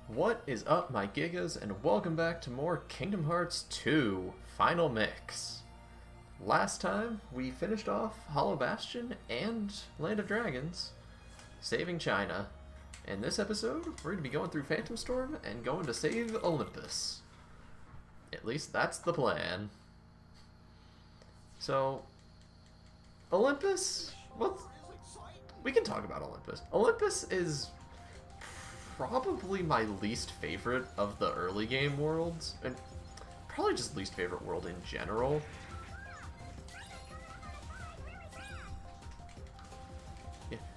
What is up, my Gigas, and welcome back to more Kingdom Hearts 2 Final Mix. Last time, we finished off Hollow Bastion and Land of Dragons, saving China. In this episode, we're going to be going through Phantom Storm and going to save Olympus. At least that's the plan. So, Olympus? Well, we can talk about Olympus. Olympus is probably my least favorite of the early game worlds, and probably just least favorite world in general.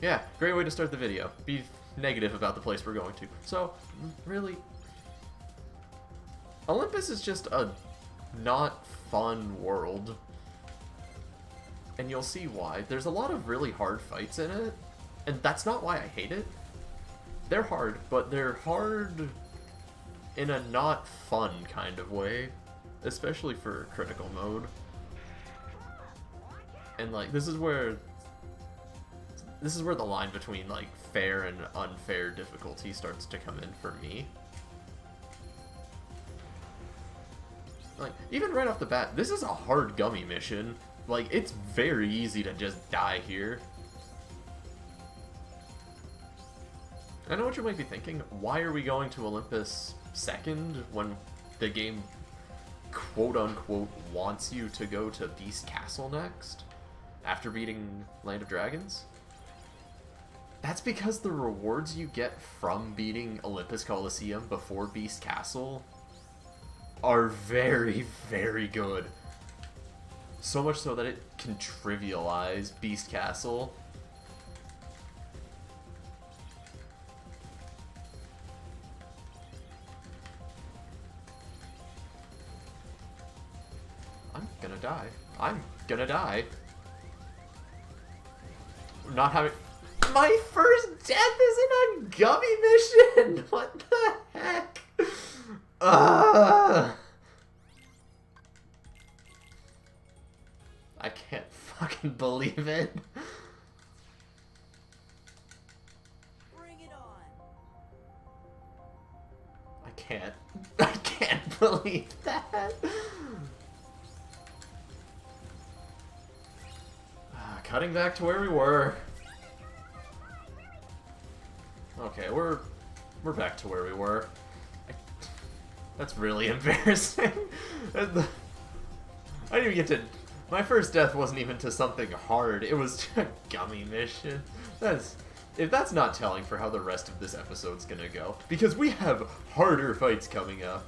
Yeah, great way to start the video. Be negative about the place we're going to. So, really, Olympus is just a not fun world. And you'll see why. There's a lot of really hard fights in it, and that's not why I hate it. They're hard, but they're hard in a not fun kind of way, especially for critical mode. And like this is where the line between like fair and unfair difficulty starts to come in for me. Like even right off the bat, this is a hard gummy mission. Like it's very easy to just die here. I know what you might be thinking. Why are we going to Olympus second when the game quote-unquote wants you to go to Beast Castle next after beating Land of Dragons? That's because the rewards you get from beating Olympus Colosseum before Beast Castle are very, very good. So much so that it can trivialize Beast Castle. I'm gonna die. I'm gonna die. Not having... My first death is in a gummy mission! What the heck? I can't fucking believe it. Bring it on. I can't believe that. Cutting back to where we were. Okay, we're back to where we were. That's really embarrassing. I didn't even get to... My first death wasn't even to something hard. It was to a gummy mission. If that's not telling for how the rest of this episode's gonna go. Because we have harder fights coming up.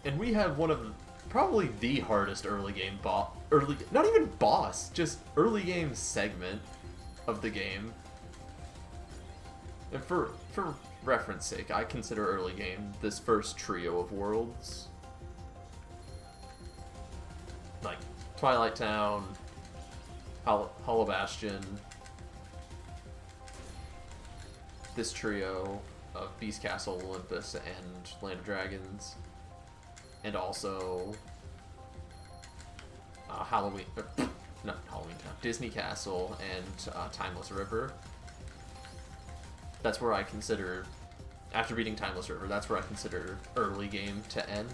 And we have one of... probably the hardest early game not even boss, just early game segment of the game. And for reference sake, I consider early game this first trio of worlds. Like Twilight Town, Hollow Bastion, this trio of Beast Castle, Olympus, and Land of Dragons. And also Disney Castle and Timeless River. That's where I consider, after beating Timeless River, that's where I consider early game to end.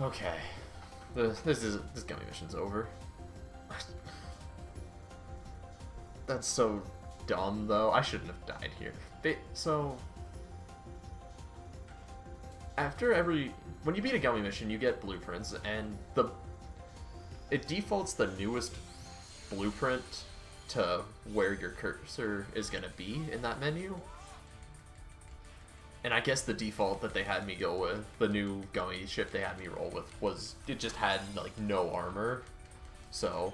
Okay, this gummy mission's over. That's so dumb, though. I shouldn't have died here. So, when you beat a gummy mission, you get blueprints, and it defaults the newest blueprint to where your cursor is gonna be in that menu. And I guess the default that they had me go with, the new gummy ship they had me roll with, was it just had like no armor. So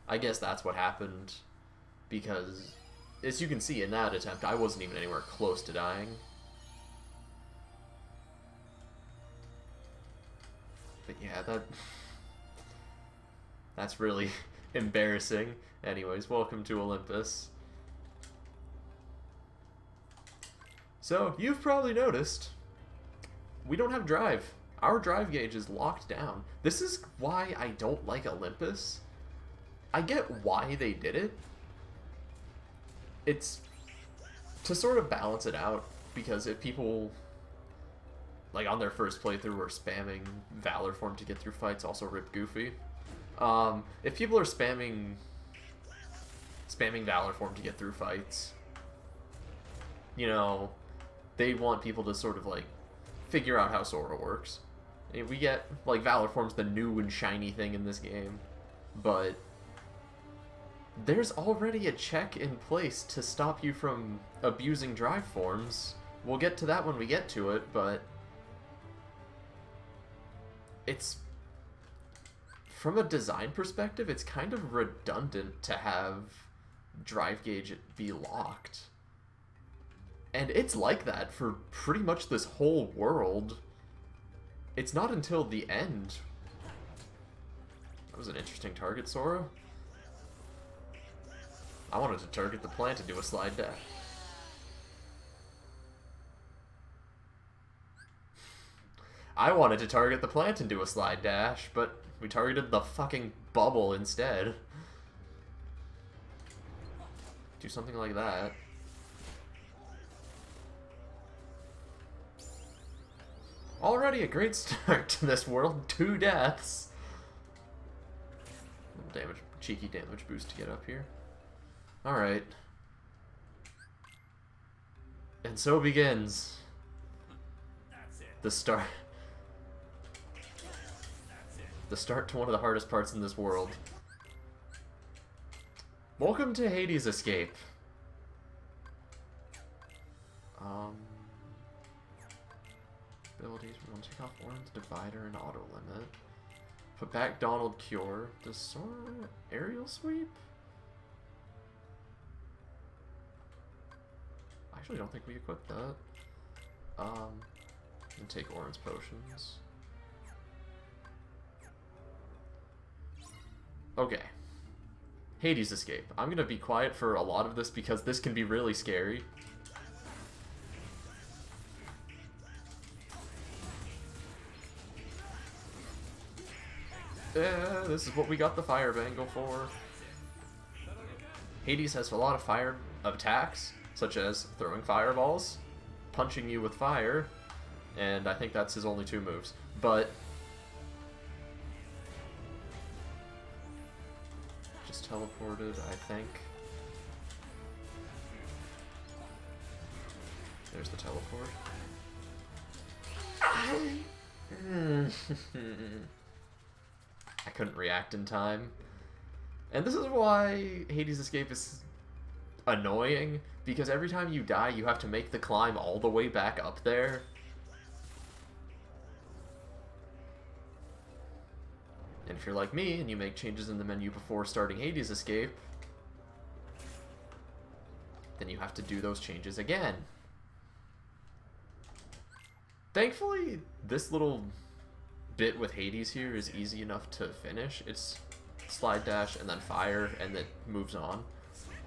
I guess that's what happened, because as you can see in that attempt, I wasn't even anywhere close to dying. But yeah, that's really Embarrassing. Anyways, welcome to Olympus. So, you've probably noticed, we don't have drive. Our drive gauge is locked down. This is why I don't like Olympus. I get why they did it. It's to sort of balance it out, because if people, like on their first playthrough, were spamming Valor form to get through fights, also rip Goofy. If people are spamming Valor form to get through fights, you know, they want people to sort of like figure out how Sora works. And we get, like, Valor form's the new and shiny thing in this game, but there's already a check in place to stop you from abusing drive forms. We'll get to that when we get to it, but it's, from a design perspective, it's kind of redundant to have drive gauge be locked. And it's like that for pretty much this whole world. It's not until the end. That was an interesting target, Sora. I wanted to target the plant and do a slide dash. I wanted to target the plant and do a slide dash, but we targeted the fucking bubble instead. Do something like that. Already a great start to this world. 2 deaths. Damage, cheeky damage boost to get up here. Alright. And so begins the start. The start to one of the hardest parts in this world. Welcome to Hades Escape. Abilities, we want to take off Orange Divider and Auto Limit. Put back Donald Cure. Does Sora aerial sweep? I actually don't think we equipped that. And take Orange Potions. Okay. Hades Escape. I'm gonna be quiet for a lot of this because this can be really scary. This is what we got the fire bangle for. Hades has a lot of fire attacks, such as throwing fireballs, punching you with fire, and I think that's his only 2 moves. But just teleported, I think. There's the teleport. I couldn't react in time. And this is why Hades Escape is annoying, because every time you die, you have to make the climb all the way back up there. And if you're like me, and you make changes in the menu before starting Hades Escape, then you have to do those changes again. Thankfully, this little bit with Hades here is easy enough to finish. It's slide dash and then fire, and it moves on.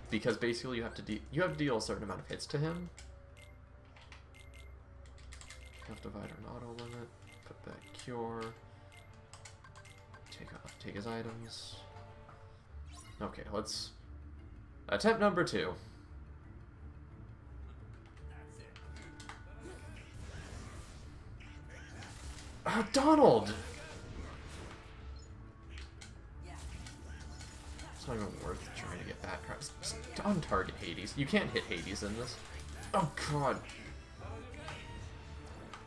Because basically you have to deal a certain amount of hits to him. Have divider and auto limit. Put back cure. Take his items. Okay, let's attempt number 2. Donald! It's not even worth trying to get that. Just on-target Hades. You can't hit Hades in this. Oh god.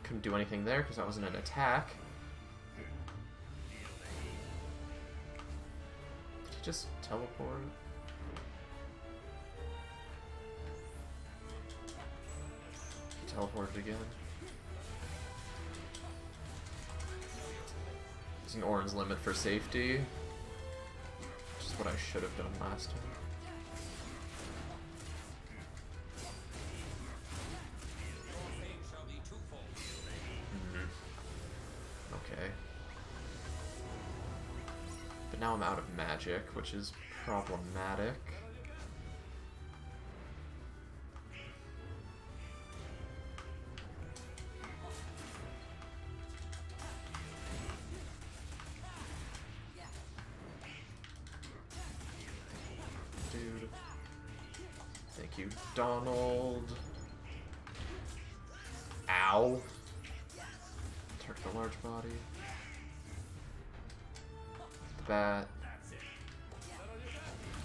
Couldn't do anything there because that wasn't an attack. Did he just teleport? He teleported again. Using Orange Limit for safety. Which is what I should have done last time. Okay. But now I'm out of magic, which is problematic. Dude. Thank you, Donald. Ow. Target the large body. The bat.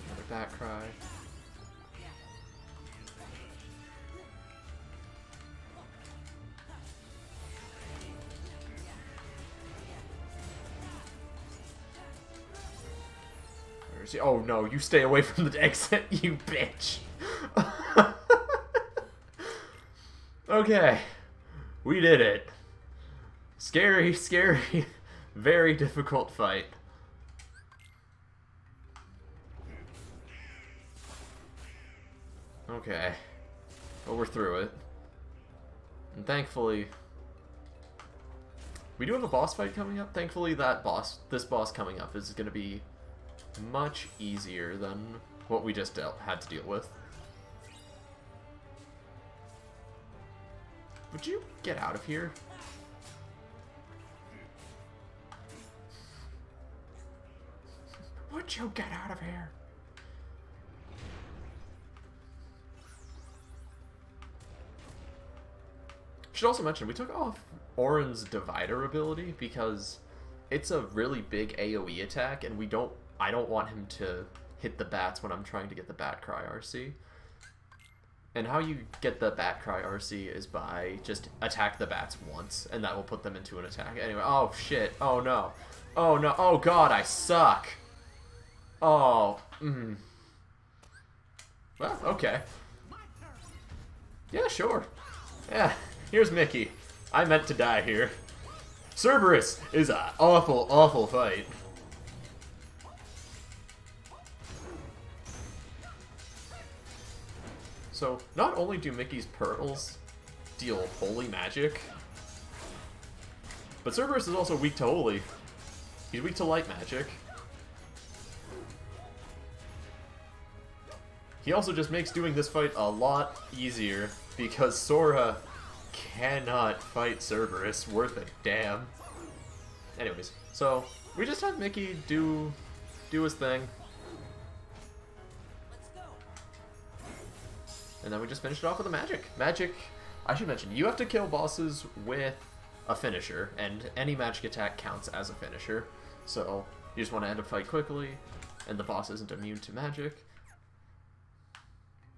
Another bat cry. Where is he? Oh no, you stay away from the exit, you bitch. Okay. We did it. Scary, scary, very difficult fight. Okay. But we're through it. And thankfully... we do have a boss fight coming up. Thankfully this boss coming up is going to be much easier than what we just had to deal with. Would you get out of here? Would you get out of here? Should also mention, we took off Auron's Divider ability because it's a really big AoE attack, and I don't want him to hit the bats when I'm trying to get the Bat Cry RC. And how you get the Bat Cry RC is by just attack the bats once, and that will put them into an attack. Anyway, oh shit, oh no. Oh no, oh god, I suck. Oh, Well, okay. Yeah, sure. Yeah, here's Mickey. I meant to die here. Cerberus is an awful, awful fight. So, not only do Mickey's pearls deal holy magic, but Cerberus is also weak to holy. He's weak to light magic. He also just makes doing this fight a lot easier, because Sora cannot fight Cerberus worth a damn. Anyways, so we just had Mickey do his thing. And then we just finished it off with a magic. Magic, I should mention, you have to kill bosses with a finisher, and any magic attack counts as a finisher. So you just want to end a fight quickly, and the boss isn't immune to magic.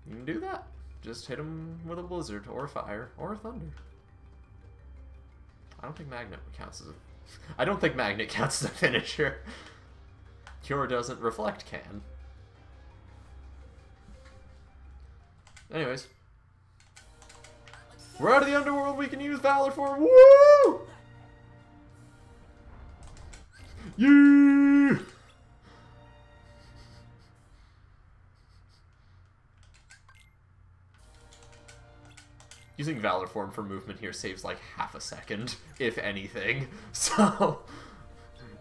You can do that. Just hit him with a blizzard, or a fire, or a thunder. I don't think Magnet counts as a... I don't think Magnet counts as a finisher. Cure doesn't, Reflect can. Anyways. We're out of the underworld, we can use Valor for... Woo! Yeah! Using Valor Form for movement here saves like half a second, if anything. So,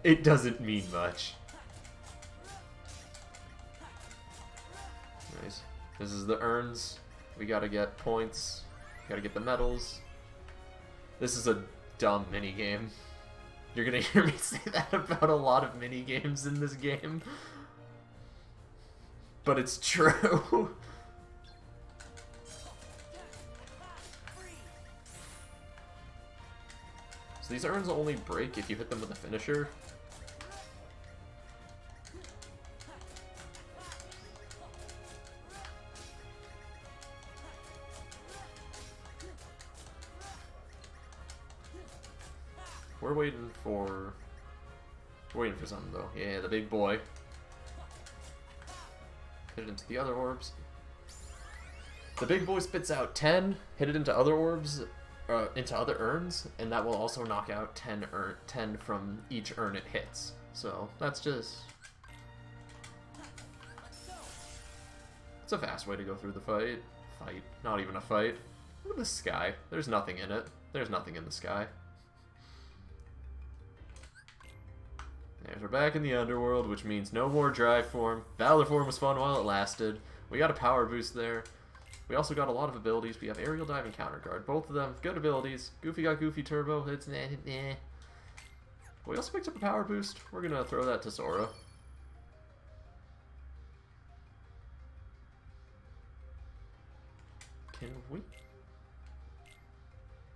it doesn't mean much. Nice. This is the urns. We gotta get points. Gotta get the medals. This is a dumb minigame. You're gonna hear me say that about a lot of minigames in this game. But it's true. So these urns only break if you hit them with a finisher. We're waiting for something though. Yeah, the big boy. Hit it into the other orbs. The big boy spits out 10, hit it into other orbs, into other urns, and that will also knock out 10 from each urn it hits. So that's just... it's a fast way to go through the fight. Not even a fight. Look at the sky. There's nothing in it. There's nothing in the sky. There's we're back in the underworld, which means no more drive form. Valor form was fun while it lasted. We got a power boost there. We also got a lot of abilities. We have aerial dive and counter guard. Both of them good abilities. Goofy got Goofy Turbo. It's nah. We also picked up a power boost. We're gonna throw that to Sora. Can we?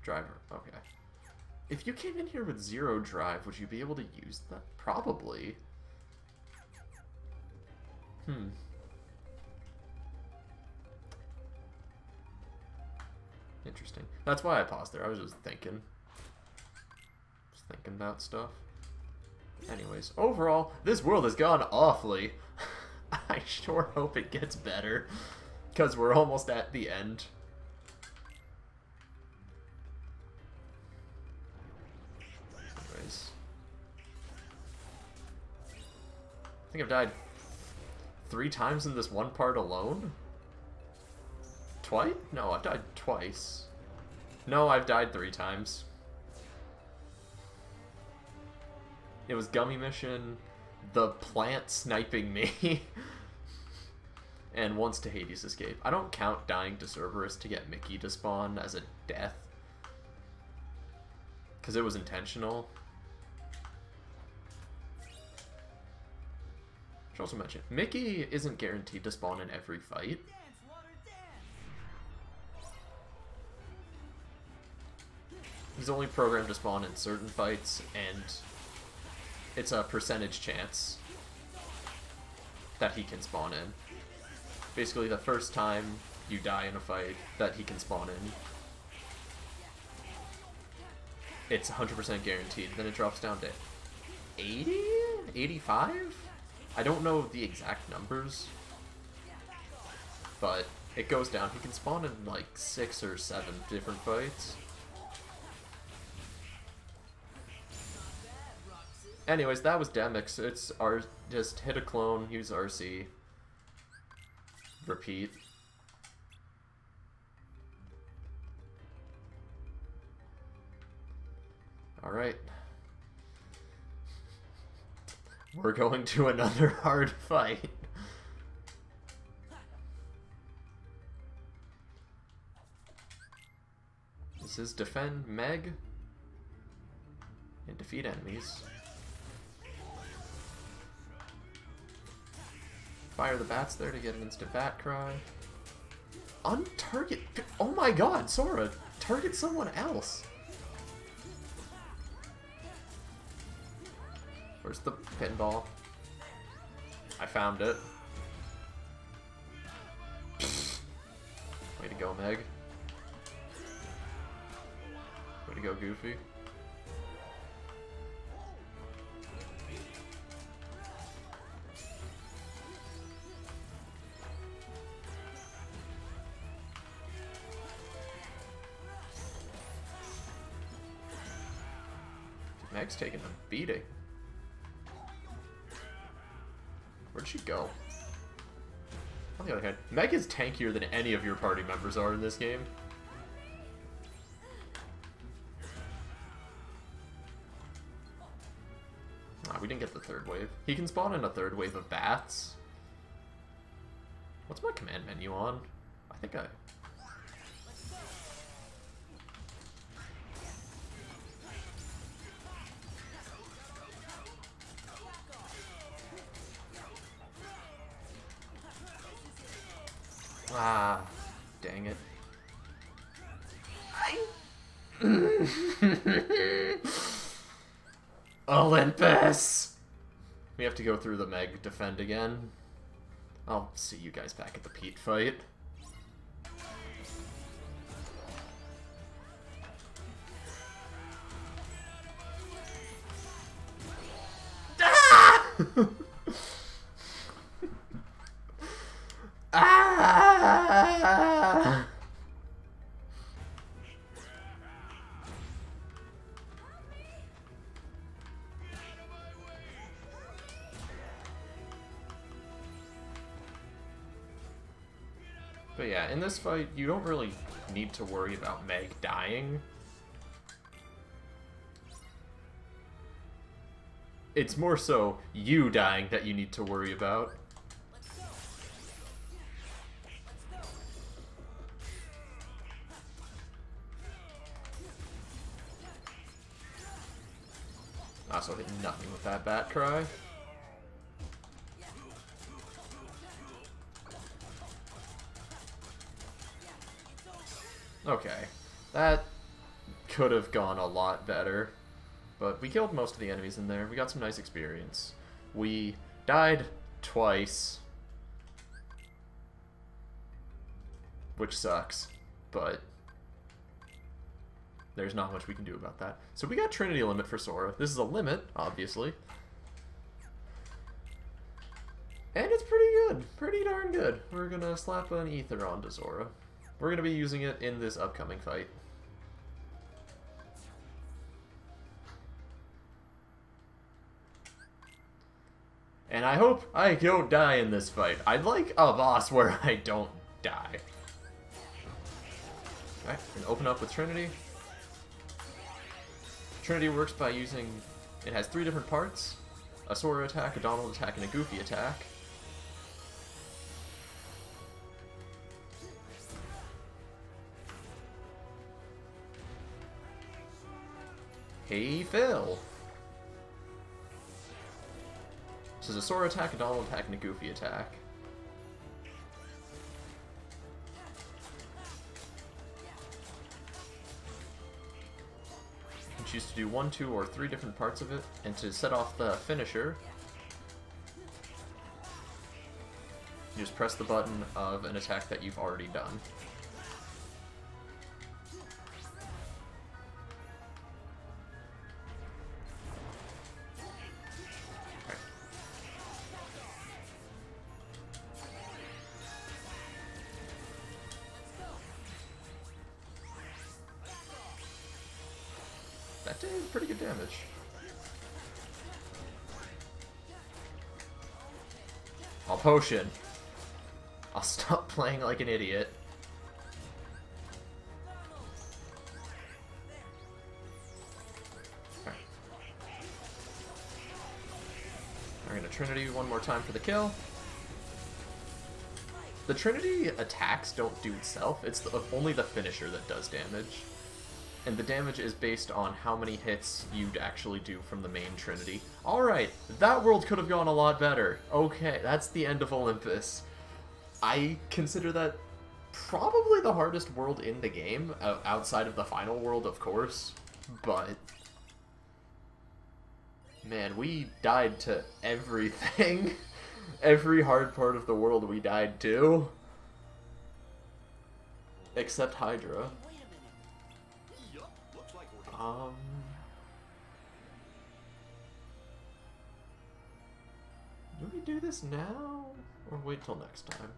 Driver. Okay. If you came in here with 0 drive, would you be able to use that? Probably. Interesting. That's why I paused there. I was just thinking. Just thinking about stuff. Anyways, overall, this world has gone awfully. I sure hope it gets better. Because we're almost at the end. Anyways. I think I've died 3 times in this one part alone? Twice? No, I've died twice. No, I've died 3 times. It was Gummy Mission, the plant sniping me, and once to Hades Escape. I don't count dying to Cerberus to get Mickey to spawn as a death, because it was intentional. Should also mention, Mickey isn't guaranteed to spawn in every fight. He's only programmed to spawn in certain fights, and it's a percentage chance that he can spawn in. Basically, the first time you die in a fight that he can spawn in, it's 100% guaranteed. Then it drops down to 80? 85? I don't know the exact numbers, but it goes down. He can spawn in like 6 or 7 different fights. Anyways, that was Demix. It's just hit a clone, use RC, repeat. Alright. We're going to another hard fight. This is defend Meg and defeat enemies. Fire the bats there to get an instant bat cry. Untarget. Oh my god, Sora! Target someone else! Where's the pinball? I found it. Way to go, Meg. Way to go, Goofy. Meg's taking a beating. Where'd she go? On the other hand, Meg is tankier than any of your party members are in this game. Ah, we didn't get the 3rd wave. He can spawn in a 3rd wave of bats. What's my command menu on? I think I... Ah, dang it. Olympus! We have to go through the Meg defend again. I'll see you guys back at the Pete fight. Ah! Ah! But yeah, in this fight, you don't really need to worry about Meg dying. it's more so you dying that you need to worry about. Let's go. Let's go. I also hit nothing with that bat cry. Okay, that could have gone a lot better, but we killed most of the enemies in there. We got some nice experience. We died twice, which sucks, but there's not much we can do about that. So we got Trinity limit for Sora. This is a limit, obviously. And it's pretty good. Pretty darn good. We're gonna slap an ether onto Sora. We're gonna be using it in this upcoming fight. And I hope I don't die in this fight. I'd like a boss where I don't die. Alright, we're gonna open up with Trinity. Trinity works by using... It has 3 different parts. A Sora attack, a Donald attack, and a Goofy attack. Hey, Phil! This is a Sora attack, a Donald attack, and a Goofy attack. You can choose to do 1, 2, or 3 different parts of it, and to set off the finisher, you just press the button of an attack that you've already done. That did pretty good damage. I'll potion. I'll stop playing like an idiot. Okay. We're gonna Trinity one more time for the kill. The Trinity attacks don't do itself, it's only the finisher that does damage. And the damage is based on how many hits you'd actually do from the main Trinity. Alright, that world could have gone a lot better. Okay, that's the end of Olympus. I consider that probably the hardest world in the game, outside of the final world, of course. But, man, we died to everything. Every hard part of the world we died to. Except Hydra. Do we do this now? Or wait till next time?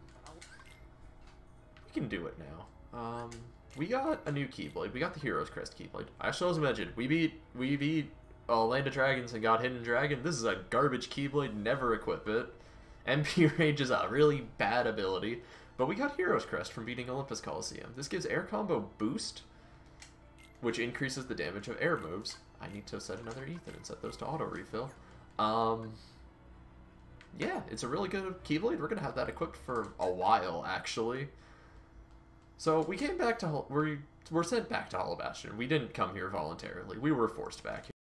We can do it now. We got a new Keyblade. We got the Hero's Crest Keyblade. I should also mention, we beat Land of Dragons and got Hidden Dragon. This is a garbage Keyblade, never equip it. MP Rage is a really bad ability. But we got Hero's Crest from beating Olympus Colosseum. This gives air combo boost, which increases the damage of air moves. I need to set another Ethan and set those to auto-refill. Yeah, it's a really good Keyblade. We're going to have that equipped for a while, actually. So, we came back to... We're sent back to Hollow Bastion. We didn't come here voluntarily. We were forced back here.